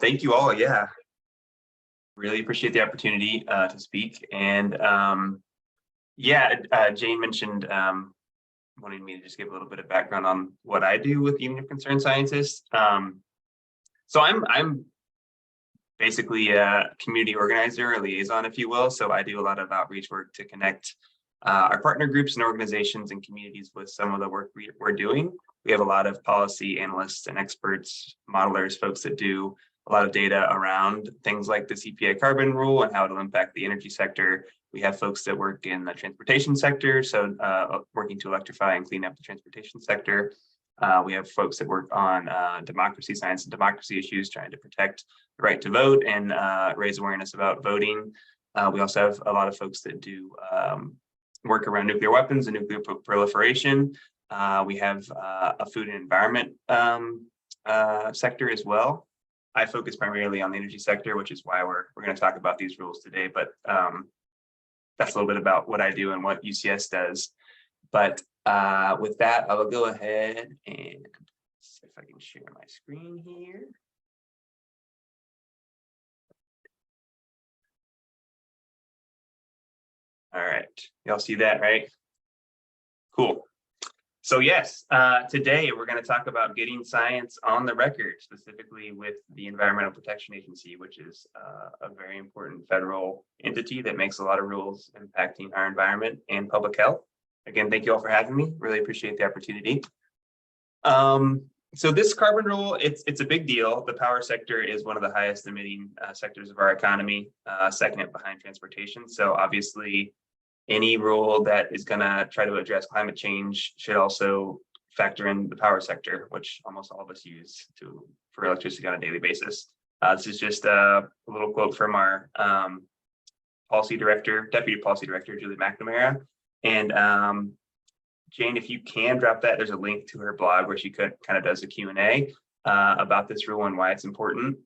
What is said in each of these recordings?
thank you all. Yeah, really appreciate the opportunity to speak. And Jane mentioned wanting me to just give a little bit of background on what I do with Union of Concerned Scientists. So I'm basically a community organizer, a liaison, if you will. So I do a lot of outreach work to connect our partner groups and organizations and communities with some of the work we're doing. We have a lot of policy analysts and experts, modelers, folks that do a lot of data around things like this EPA carbon rule and how it'll impact the energy sector. We have folks that work in the transportation sector, so working to electrify and clean up the transportation sector. We have folks that work on democracy, science and democracy issues, trying to protect the right to vote and raise awareness about voting. We also have a lot of folks that do work around nuclear weapons and nuclear proliferation. We have a food and environment sector as well. I focus primarily on the energy sector, which is why we're going to talk about these rules today. But that's a little bit about what I do and what UCS does. But with that, I will go ahead and see if I can share my screen here. All right, y'all see that, right? Cool. So yes, today we're going to talk about getting science on the record, specifically with the Environmental Protection Agency, which is a very important federal entity that makes a lot of rules impacting our environment and public health. Again, thank you all for having me. Really appreciate the opportunity. So this carbon rule, it's a big deal. The power sector is one of the highest emitting sectors of our economy, second behind transportation. So obviously, any rule that is going to try to address climate change should also factor in the power sector, which almost all of us use for electricity on a daily basis. This is just a little quote from our Deputy Policy Director, Julie McNamara. And Jane, if you can drop that, there's a link to her blog where she kind of does a Q&A about this rule and why it's important.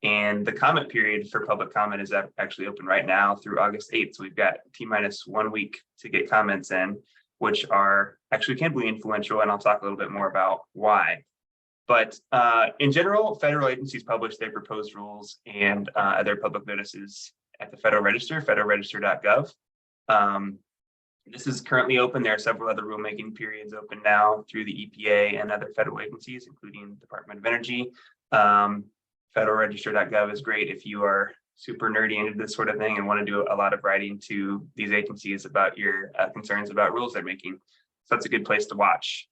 And the comment period for public comment is actually open right now through August 8th. So we've got T-minus 1 week to get comments in, which are actually can be influential. And I'll talk a little bit more about why. But in general, federal agencies publish their proposed rules and other public notices at the Federal Register, federalregister.gov. This is currently open. There are several other rulemaking periods open now through the EPA and other federal agencies, including Department of Energy. Federalregister.gov is great if you are super nerdy into this sort of thing and want to do a lot of writing to these agencies about your concerns about rules they're making. So that's a good place to watch.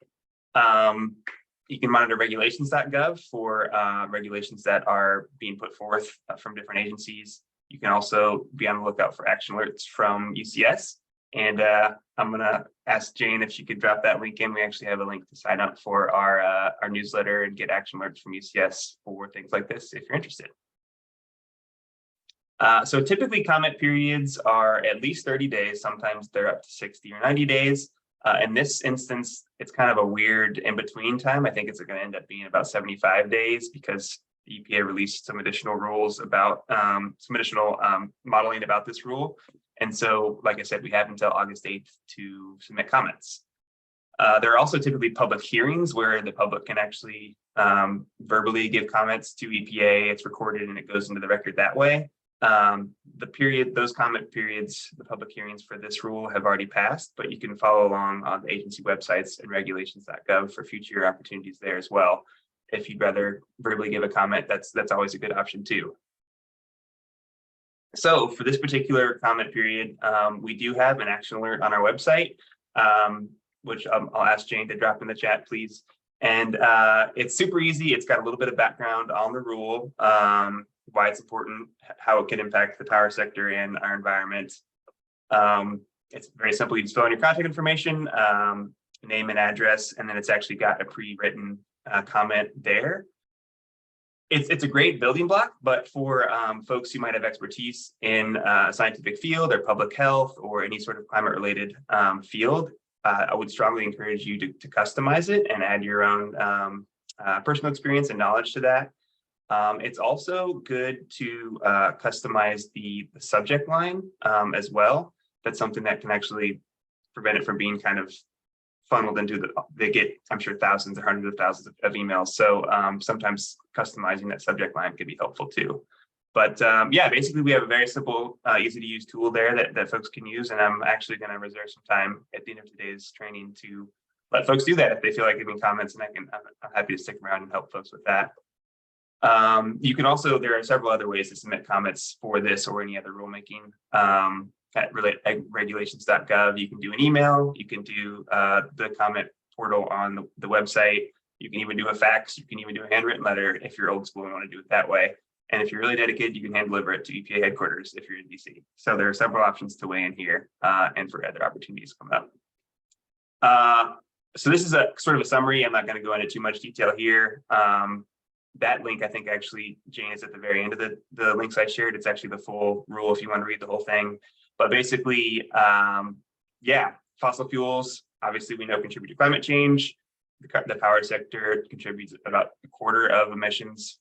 You can monitor regulations.gov for regulations that are being put forth from different agencies. You can also be on the lookout for action alerts from UCS. And I'm going to ask Jane if she could drop that link in. We actually have a link to sign up for our newsletter and get action alerts from UCS for things like this if you're interested. So typically comment periods are at least 30 days. Sometimes they're up to 60 or 90 days. In this instance, it's kind of a weird in-between time. I think it's going to end up being about 75 days because the EPA released some additional rules about some additional modeling about this rule. And so, like I said, we have until August 8th to submit comments. There are also typically public hearings where the public can actually verbally give comments to EPA. It's recorded and it goes into the record that way. Those comment periods, the public hearings for this rule have already passed, but you can follow along on the agency websites and regulations.gov for future opportunities there as well. If you'd rather verbally give a comment, that's always a good option too. So for this particular comment period, we do have an action alert on our website, which I'll ask Jane to drop in the chat, please. And it's super easy. It's got a little bit of background on the rule, why it's important, how it can impact the power sector and our environment. It's very simple. You just fill in your contact information, name and address, and then it's actually got a pre-written comment there. It's a great building block, but for folks who might have expertise in a scientific field or public health or any sort of climate-related field, I would strongly encourage you to customize it and add your own personal experience and knowledge to that. It's also good to customize the subject line as well. That's something that can actually prevent it from being kind of funneled into they get, I'm sure, thousands or hundreds of thousands of emails. So sometimes customizing that subject line could be helpful too. But yeah, basically we have a very simple, easy to use tool there that folks can use. And I'm actually going to reserve some time at the end of today's training to let folks do that if they feel like giving comments, and I'm happy to stick around and help folks with that. You can also, there are several other ways to submit comments for this or any other rulemaking. At regulations.gov, you can do an email, you can do the comment portal on the website, you can even do a fax, you can even do a handwritten letter if you're old school and want to do it that way. And if you're really dedicated, you can hand deliver it to EPA headquarters if you're in DC. So there are several options to weigh in here and for other opportunities coming up. So this is a sort of a summary. I'm not going to go into too much detail here. That link, I think actually, Jane, is at the very end of the links I shared. It's actually the full rule if you want to read the whole thing. But basically, yeah, fossil fuels, obviously we know contribute to climate change. The power sector contributes about a quarter of emissions,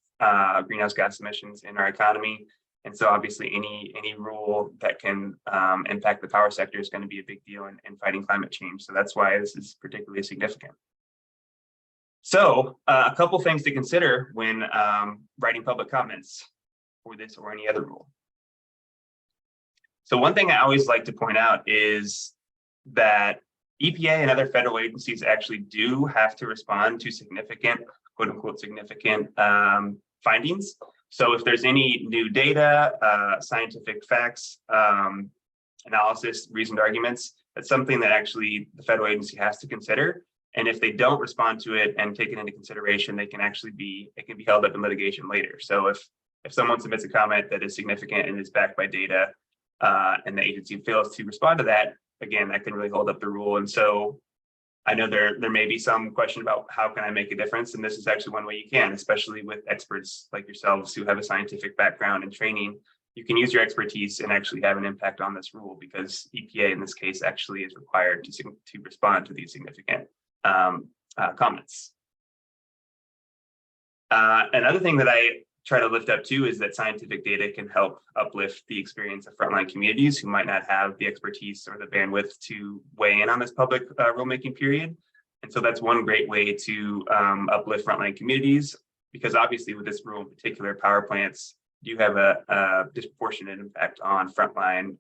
greenhouse gas emissions in our economy. And so obviously any rule that can impact the power sector is going to be a big deal in fighting climate change. So that's why this is particularly significant. So a couple things to consider when writing public comments for this or any other rule. So one thing I always like to point out is that EPA and other federal agencies actually do have to respond to significant, quote unquote, significant findings. So if there's any new data, scientific facts, analysis, reasoned arguments, that's something that actually the federal agency has to consider. And if they don't respond to it and take it into consideration, it can be held up in litigation later. So if someone submits a comment that is significant and is backed by data, and the agency fails to respond to that, again, that can really hold up the rule. And so I know there may be some question about how can I make a difference, and this is actually one way you can, especially with experts like yourselves who have a scientific background and training. You can use your expertise and actually have an impact on this rule, because EPA in this case actually is required to respond to these significant comments. Another thing that I try to lift up too is that scientific data can help uplift the experience of frontline communities who might not have the expertise or the bandwidth to weigh in on this public rulemaking period. And so that's one great way to uplift frontline communities, because obviously with this rule in particular, power plants do have a disproportionate impact on frontline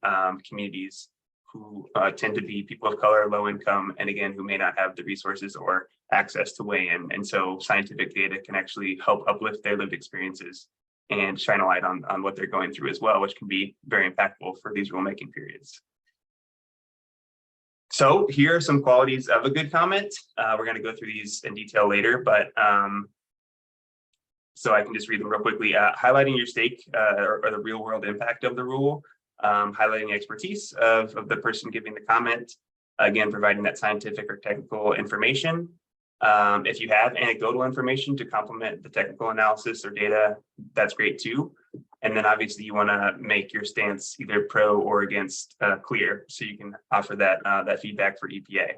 communities who tend to be people of color, low income, and again, who may not have the resources or access to weigh in. And so scientific data can actually help uplift their lived experiences and shine a light on what they're going through as well, which can be very impactful for these rulemaking periods. So here are some qualities of a good comment. We're going to go through these in detail later, but so I can just read them real quickly. Highlighting your stake or the real world impact of the rule. Highlighting the expertise of the person giving the comment, again, providing that scientific or technical information. If you have anecdotal information to complement the technical analysis or data, that's great too. And then obviously you want to make your stance either pro or against clear, so you can offer that feedback for EPA.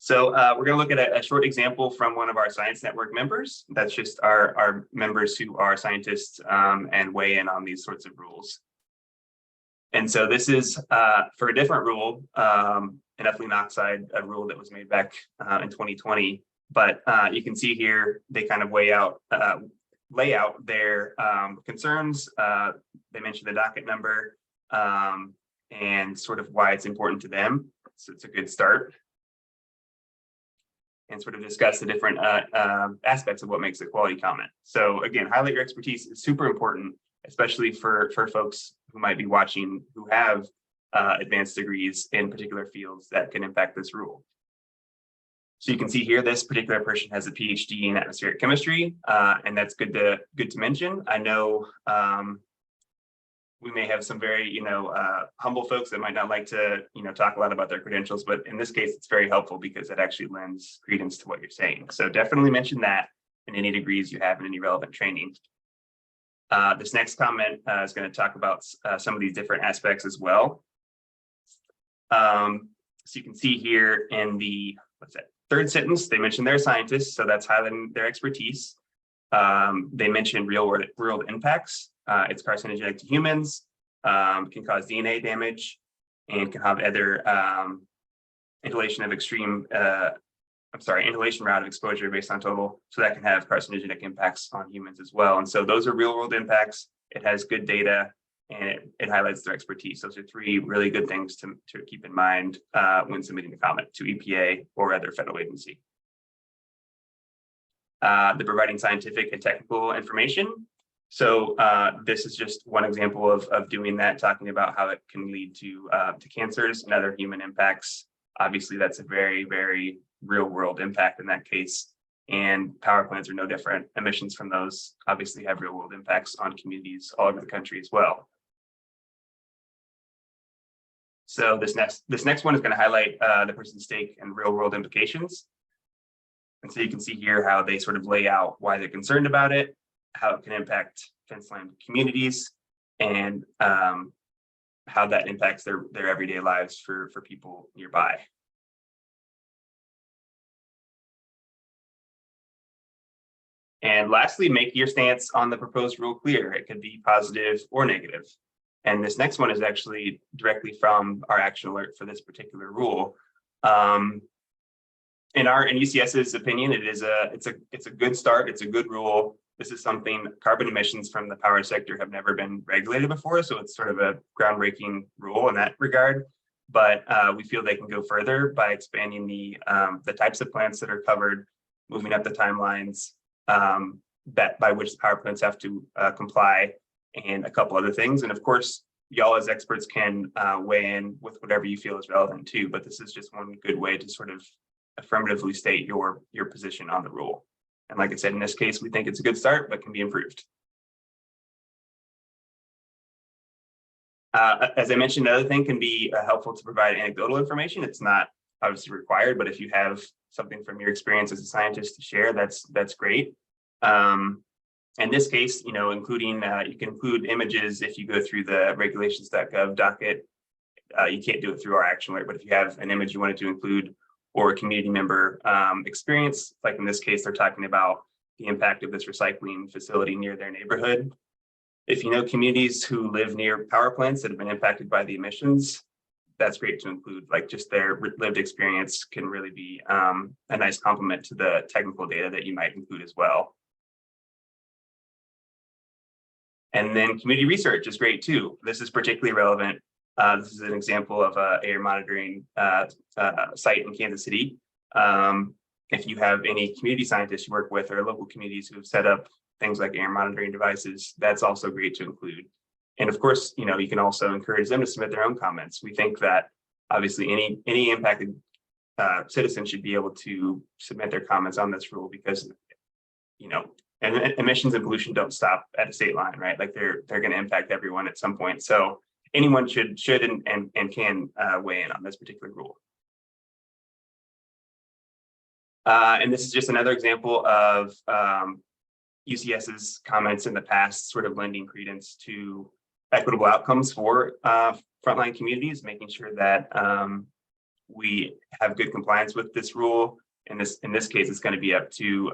So we're going to look at a short example from one of our Science Network members. That's just our members who are scientists and weigh in on these sorts of rules. And so this is for a different rule, an ethylene oxide, a rule that was made back in 2020. But you can see here, they kind of lay out their concerns. They mention the docket number and sort of why it's important to them. So it's a good start. And sort of discuss the different aspects of what makes a quality comment. So again, highlight your expertise is super important, especially for folks who might be watching who have advanced degrees in particular fields that can impact this rule. So you can see here, this particular person has a PhD in atmospheric chemistry, and that's good to mention. I know we may have some very humble folks that might not like to talk a lot about their credentials, but in this case, it's very helpful because it actually lends credence to what you're saying. So definitely mention that in any degrees you have in any relevant training. This next comment is going to talk about some of these different aspects as well. So you can see here in the third sentence, they mention they're scientists, so that's highlighting their expertise. They mention real world impacts. It's carcinogenic to humans, can cause DNA damage, and can have other inhalation route of exposure based on total. So that can have carcinogenic impacts on humans as well. And so those are real world impacts. It has good data and it highlights their expertise. Those are three really good things to keep in mind when submitting the comment to EPA or other federal agency. They're providing scientific and technical information. So this is just one example of doing that, talking about how it can lead to cancers and other human impacts. Obviously, that's a very, very real world impact in that case. And power plants are no different. Emissions from those obviously have real world impacts on communities all over the country as well. So this next one is going to highlight the person's stake and real world implications. And so you can see here how they sort of lay out why they're concerned about it, how it can impact fence-lined communities, and how that impacts their everyday lives for people nearby. And lastly, make your stance on the proposed rule clear. It could be positive or negative. And this next one is actually directly from our action alert for this particular rule. In UCS's opinion, it's a good start. It's a good rule. This is something, carbon emissions from the power sector have never been regulated before, so it's sort of a groundbreaking rule in that regard. But we feel they can go further by expanding the types of plants that are covered, moving up the timelines that by which the power plants have to comply, and a couple other things. And of course, y'all as experts can weigh in with whatever you feel is relevant too. But this is just one good way to sort of affirmatively state your position on the rule. And like I said, in this case, we think it's a good start, but can be improved. As I mentioned, another thing can be helpful to provide anecdotal information. It's not obviously required, but if you have something from your experience as a scientist to share, that's great. In this case, including, you can include images if you go through the regulations.gov docket. You can't do it through our action alert, but if you have an image you wanted to include or a community member experience, like in this case, they're talking about the impact of this recycling facility near their neighborhood. If you know communities who live near power plants that have been impacted by the emissions, that's great to include. Like just their lived experience can really be a nice complement to the technical data that you might include as well. And then community research is great too. This is particularly relevant. This is an example of an air monitoring site in Kansas City. If you have any community scientists you work with or local communities who have set up things like air monitoring devices, that's also great to include. And of course, you can also encourage them to submit their own comments. We think that obviously any impacted citizen should be able to submit their comments on this rule because, and emissions and pollution don't stop at a state line, right? Like they're going to impact everyone at some point. So anyone should and can weigh in on this particular rule. And this is just another example of UCS's comments in the past, sort of lending credence to equitable outcomes for frontline communities, making sure that we have good compliance with this rule. In this case, it's going to be up to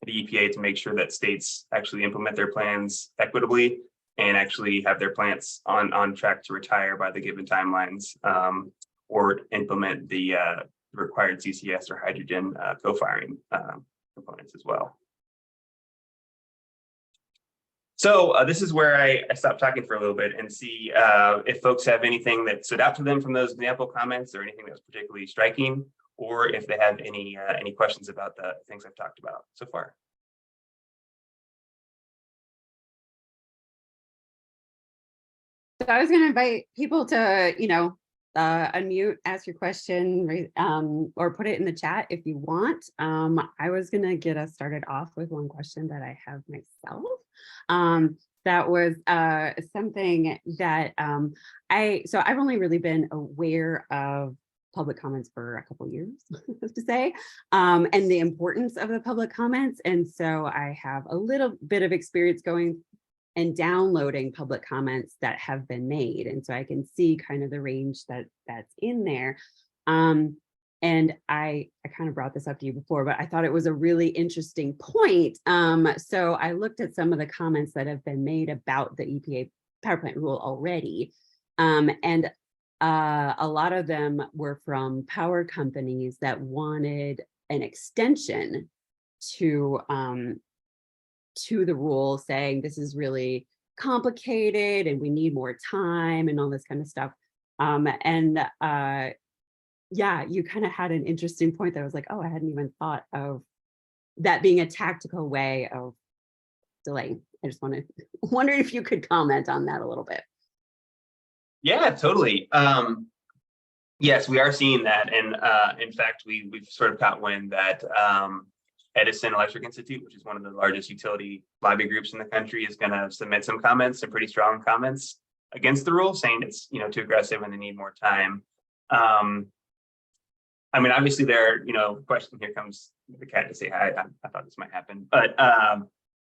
the EPA to make sure that states actually implement their plans equitably and actually have their plants on track to retire by the given timelines, or implement the required CCS or hydrogen co-firing components as well. So this is where I stop talking for a little bit and see if folks have anything that stood out to them from those example comments or anything that was particularly striking, or if they have any questions about the things I've talked about so far. So I was going to invite people to, unmute, ask your question, or put it in the chat if you want. I was going to get us started off with one question that I have myself. That was something that I've only really been aware of public comments for a couple years, to say, and the importance of the public comments. And so I have a little bit of experience going and downloading public comments that have been made. And so I can see kind of the range that's in there. And I kind of brought this up to you before, but I thought it was a really interesting point. So I looked at some of the comments that have been made about the EPA power plant rule already. And a lot of them were from power companies that wanted an extension to the rule, saying this is really complicated and we need more time and all this kind of stuff. Yeah, you kind of had an interesting point that I was like, oh, I hadn't even thought of that being a tactical way of delaying. I just wondered if you could comment on that a little bit. Yeah, totally. Yes, we are seeing that. And in fact, we've sort of got wind that Edison Electric Institute, which is one of the largest utility lobby groups in the country, is going to submit some comments, some pretty strong comments against the rule, saying it's too aggressive and they need more time. I mean, obviously there are, question, here comes the cat to say hi. I thought this might happen, but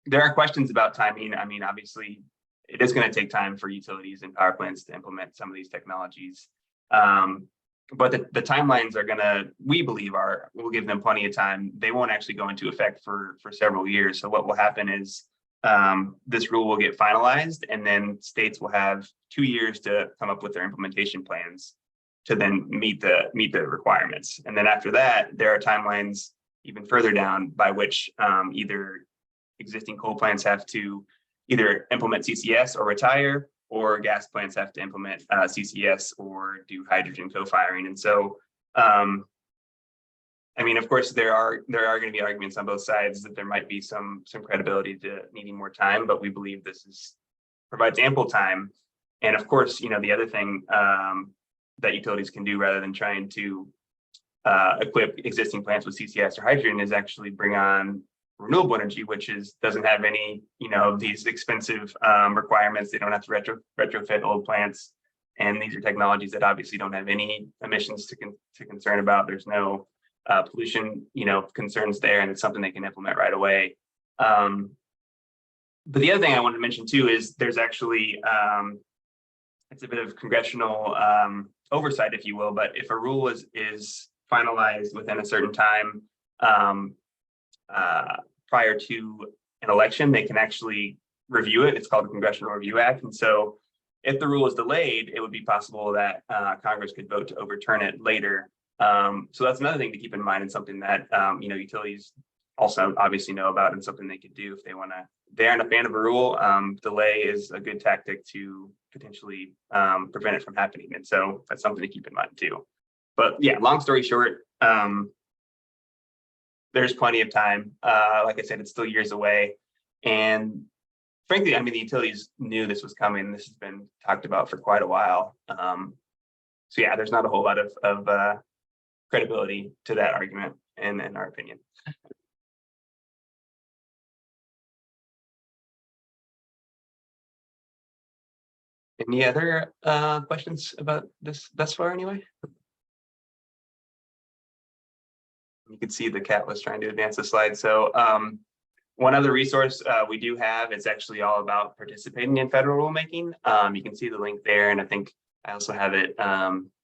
there are questions about timing. I mean, obviously it is going to take time for utilities and power plants to implement some of these technologies. But the timelines are we believe we'll give them plenty of time. They won't actually go into effect for several years. So what will happen is this rule will get finalized, and then states will have 2 years to come up with their implementation plans to then meet the requirements. And then after that, there are timelines even further down by which either existing coal plants have to either implement CCS or retire, or gas plants have to implement CCS or do hydrogen co-firing. And so, I mean, of course, there are going to be arguments on both sides that there might be some credibility to needing more time, but we believe this provides ample time. And of course, the other thing that utilities can do, rather than trying to equip existing plants with CCS or hydrogen, is actually bring on renewable energy, which doesn't have any, these expensive requirements. They don't have to retrofit old plants. And these are technologies that obviously don't have any emissions to concern about. There's no pollution, concerns there, and it's something they can implement right away. But the other thing I wanted to mention too is there's actually, it's a bit of congressional oversight, if you will, but if a rule is finalized within a certain time, prior to an election, they can actually review it. It's called the Congressional Review Act. And so if the rule is delayed, it would be possible that Congress could vote to overturn it later. So that's another thing to keep in mind, and something that utilities also obviously know about, and something they could do if they aren't a fan of a rule. Delay is a good tactic to potentially prevent it from happening. And so that's something to keep in mind too. But yeah, long story short, there's plenty of time. Like I said, it's still years away. And frankly, I mean, the utilities knew this was coming. This has been talked about for quite a while. So yeah, there's not a whole lot of credibility to that argument, in our opinion. Any other questions about this thus far anyway? You can see the cat was trying to advance the slide. So one other resource we do have, it's actually all about participating in federal rulemaking. You can see the link there, and I think I also have it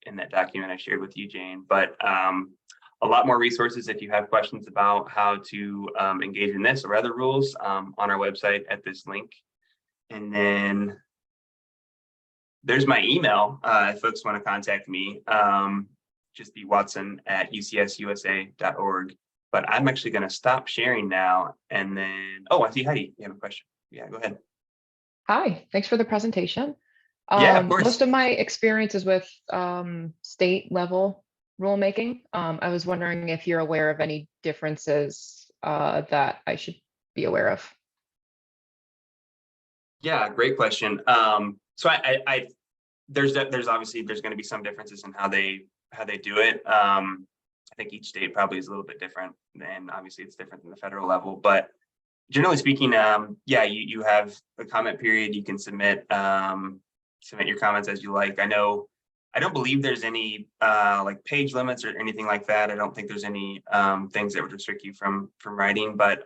in that document I shared with you, Jane. But a lot more resources if you have questions about how to engage in this or other rules on our website at this link. And then there's my email if folks want to contact me. Just bwatson@ucsusa.org. But I'm actually going to stop sharing now. And then, I see Heidi, you have a question. Yeah, go ahead. Hi, thanks for the presentation. Yeah, of course. Most of my experience is with state level rulemaking. I was wondering if you're aware of any differences that I should be aware of. Yeah, great question. So there's obviously going to be some differences in how they do it. I think each state probably is a little bit different, and obviously it's different than the federal level. But generally speaking, you have a comment period. You can submit your comments as you like. I don't believe there's any like page limits or anything like that. I don't think there's any things that would restrict you from writing. But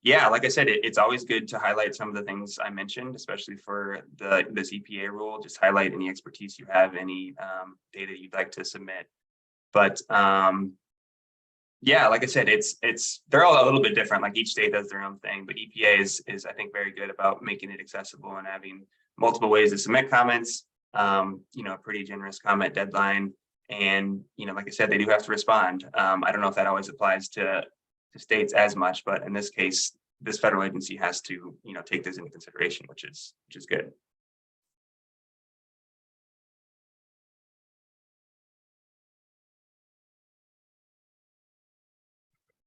yeah, like I said, it's always good to highlight some of the things I mentioned, especially for this EPA rule. Just highlight any expertise you have, any data you'd like to submit. But yeah, like I said, they're all a little bit different. Like each state does their own thing, but EPA is I think very good about making it accessible and having multiple ways to submit comments. a pretty generous comment deadline. And, like I said, they do have to respond. I don't know if that always applies to states as much, but in this case, this federal agency has to, take this into consideration, which is good.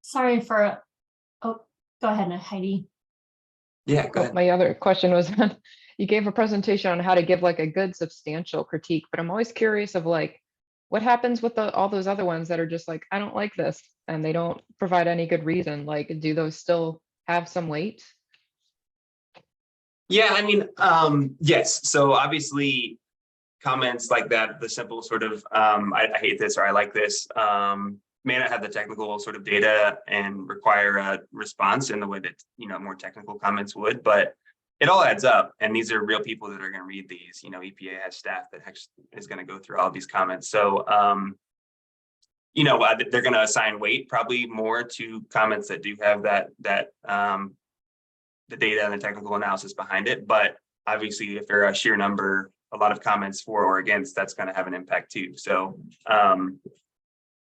Sorry for, oh, go ahead, Heidi. Yeah, go ahead. My other question was, you gave a presentation on how to give like a good substantial critique, but I'm always curious of like, what happens with all those other ones that are just like, I don't like this, and they don't provide any good reason? Like, do those still have some weight? Yeah, I mean, yes. So obviously comments like that, the simple sort of, I hate this or I like this, may not have the technical sort of data and require a response in the way that, more technical comments would, but it all adds up. And these are real people that are going to read these. EPA has staff that is going to go through all of these comments. So, they're going to assign weight probably more to comments that do have that the data and the technical analysis behind it. But obviously, if there are a sheer number, a lot of comments for or against, that's going to have an impact too. So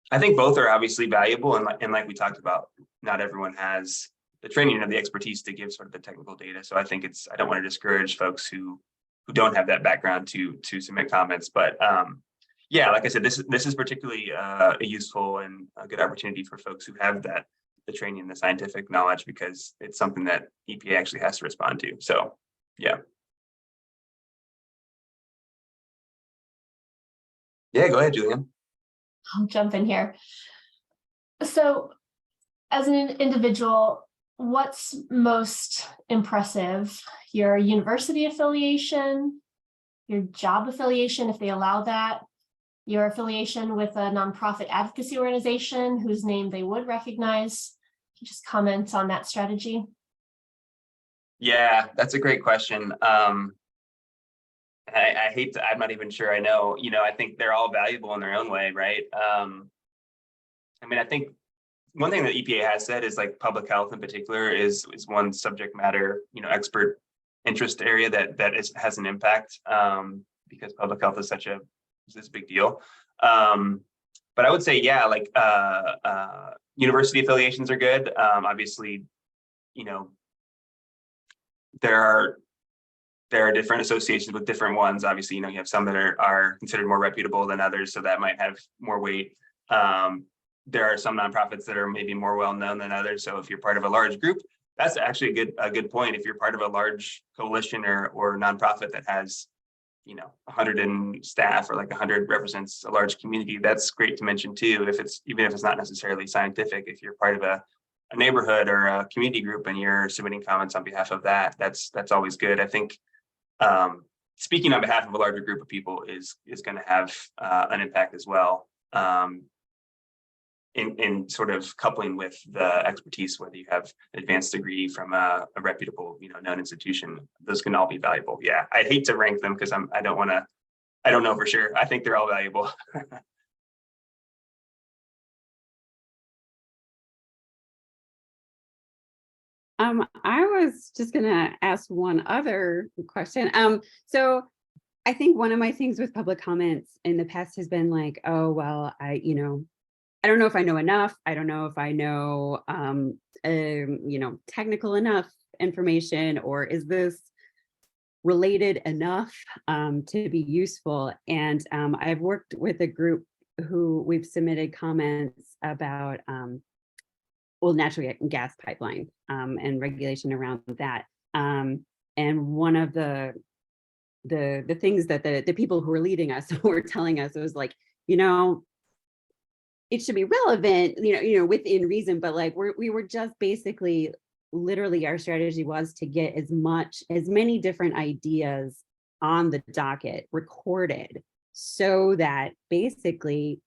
I think both are obviously valuable. And like we talked about, not everyone has the training or the expertise to give sort of the technical data. So I think I don't want to discourage folks who don't have that background to submit comments. But yeah, like I said, this is particularly a useful and a good opportunity for folks who have the training and the scientific knowledge, because it's something that EPA actually has to respond to. So yeah. Yeah, go ahead, Julian. I'll jump in here. So as an individual, what's most impressive? Your university affiliation, your job affiliation, if they allow that, your affiliation with a nonprofit advocacy organization whose name they would recognize? Can you just comment on that strategy? Yeah, that's a great question. I hate to, I'm not even sure I know, I think they're all valuable in their own way, right? I think one thing that EPA has said is like public health in particular is one subject matter, expert interest area that has an impact, because public health is this big deal. But I would say, yeah, like university affiliations are good. Obviously, there are different associations with different ones. Obviously, you have some that are considered more reputable than others, so that might have more weight. There are some nonprofits that are maybe more well-known than others. So if you're part of a large group, that's actually a good point. If you're part of a large coalition or nonprofit that has, 100 in staff, or like 100 represents a large community, that's great to mention too. Even if it's not necessarily scientific, if you're part of a neighborhood or a community group and you're submitting comments on behalf of that's always good. I think speaking on behalf of a larger group of people is going to have an impact as well, in sort of coupling with the expertise, whether you have an advanced degree from a reputable, known institution. Those can all be valuable. Yeah, I hate to rank them because I don't know for sure. I think they're all valuable. I was just gonna ask one other question. So I think one of my things with public comments in the past has been like, oh, well, I don't know if I know enough. I don't know if I know, technical enough information, or is this related enough to be useful? And I've worked with a group who we've submitted comments about natural gas pipeline and regulation around that. And one of the things that the people who were leading us were telling us, it was like, it should be relevant, within reason, but like we were just basically, literally our strategy was to get as many different ideas on the docket recorded, so that basically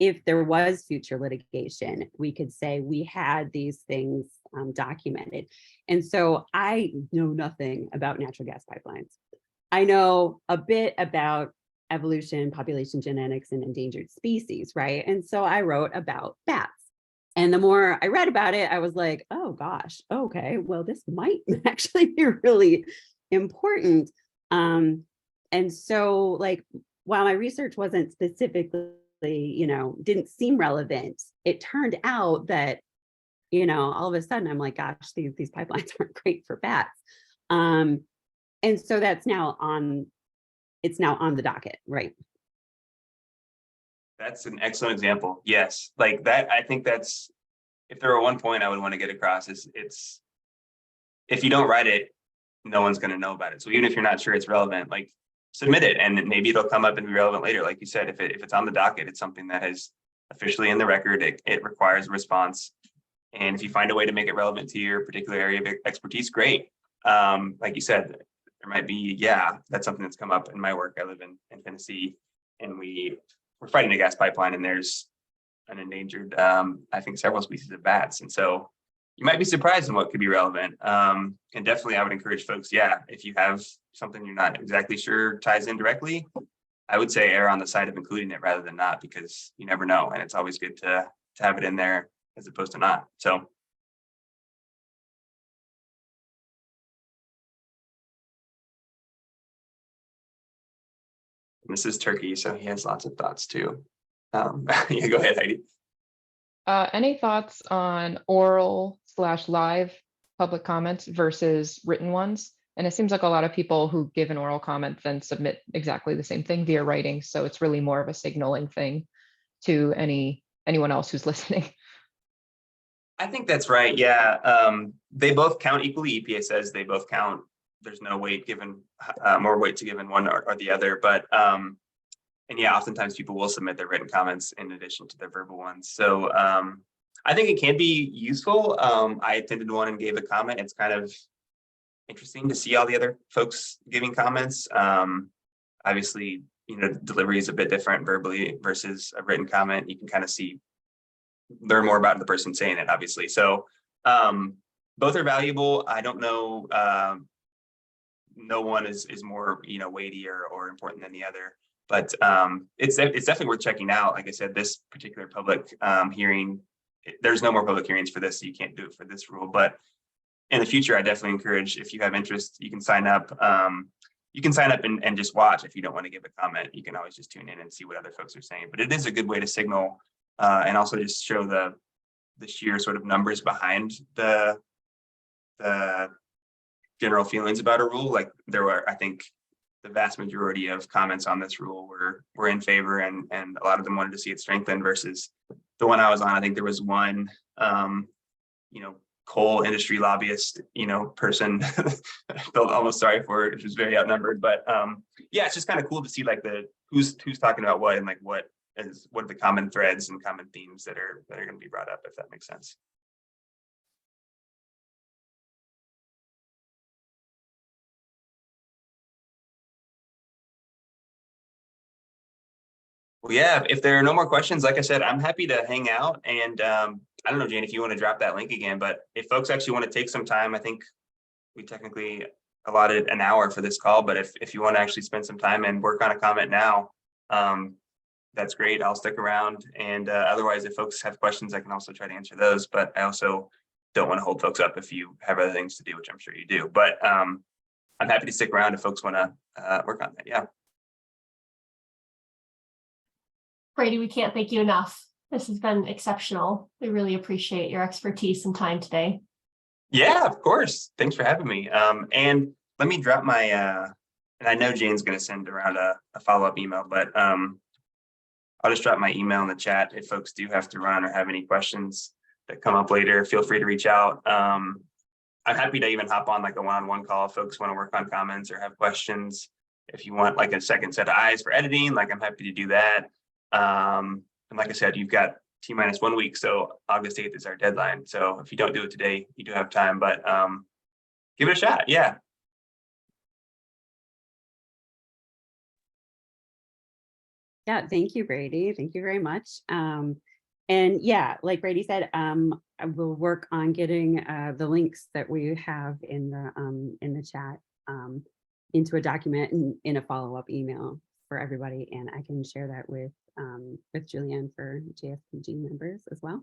if there was future litigation, we could say we had these things documented. And so I know nothing about natural gas pipelines. I know a bit about evolution, population genetics, and endangered species, right? And so I wrote about bats. And the more I read about it, I was like, oh gosh, okay, well, this might actually be really important. And so like, while my research wasn't specifically, didn't seem relevant, it turned out that, all of a sudden I'm like, gosh, these pipelines aren't great for bats. And so it's now on the docket, right? That's an excellent example. Yes, like that. I think that's, if there were one point I would want to get across, is it's, if you don't write it, no one's going to know about it. So even if you're not sure it's relevant, like submit it, and maybe it'll come up and be relevant later. Like you said, if it's on the docket, it's something that is officially in the record. It requires a response. And if you find a way to make it relevant to your particular area of expertise, great. Like you said, there might be, that's something that's come up in my work. I live in Tennessee, and we're fighting a gas pipeline, and there's an endangered, I think, several species of bats. And so you might be surprised in what could be relevant. And definitely I would encourage folks, if you have something you're not exactly sure ties in directly, I would say err on the side of including it rather than not, because you never know. And it's always good to have it in there as opposed to not. So. This is Turkey, so he has lots of thoughts too. Go ahead, Heidi. Any thoughts on oral/live public comments versus written ones? And it seems like a lot of people who give an oral comment then submit exactly the same thing via writing. So it's really more of a signaling thing to anyone else who's listening. I think that's right. Yeah. They both count equally. EPA says they both count. There's no weight given, more weight to given one or the other. But and oftentimes people will submit their written comments in addition to their verbal ones. So I think it can be useful. I attended one and gave a comment. It's kind of interesting to see all the other folks giving comments. Obviously, delivery is a bit different verbally versus a written comment. You can kind of learn more about the person saying it, obviously. So both are valuable. I don't know. No one is more, weighty or important than the other. But it's definitely worth checking out. Like I said, this particular public hearing, there's no more public hearings for this, so you can't do it for this rule. But in the future, I definitely encourage, if you have interest, you can sign up. You can sign up and just watch. If you don't want to give a comment, you can always just tune in and see what other folks are saying. But it is a good way to signal and also just show the sheer sort of numbers behind the general feelings about a rule. Like there were, I think, the vast majority of comments on this rule were in favor, and a lot of them wanted to see it strengthened, versus the one I was on. I think there was one, coal industry lobbyist, person felt almost sorry for it, which was very outnumbered. But it's just kind of cool to see like who's talking about what, and like what are the common threads and common themes that are going to be brought up, if that makes sense. Well, if there are no more questions, like I said, I'm happy to hang out. And I don't know, Jane, if you want to drop that link again, but if folks actually want to take some time, I think we technically allotted an hour for this call, but if you want to actually spend some time and work on a comment now, that's great. I'll stick around. And otherwise, if folks have questions, I can also try to answer those. But I also don't want to hold folks up if you have other things to do, which I'm sure you do. But I'm happy to stick around if folks want to work on that. Yeah. Brady, we can't thank you enough. This has been exceptional. We really appreciate your expertise and time today. Yeah, of course. Thanks for having me. And let me drop my, and I know Jane's going to send around a follow-up email, but I'll just drop my email in the chat. If folks do have to run or have any questions that come up later, feel free to reach out. I'm happy to even hop on like a one-on-one call if folks want to work on comments or have questions. If you want like a second set of eyes for editing, like I'm happy to do that. And like I said, you've got T-minus 1 week, so August 8th is our deadline. So if you don't do it today, you do have time, but give it a shot. Yeah. Yeah, thank you, Brady. Thank you very much. And like Brady said, I will work on getting the links that we have in the chat into a document and in a follow-up email for everybody, and I can share that with Julianne for JFPG members as well.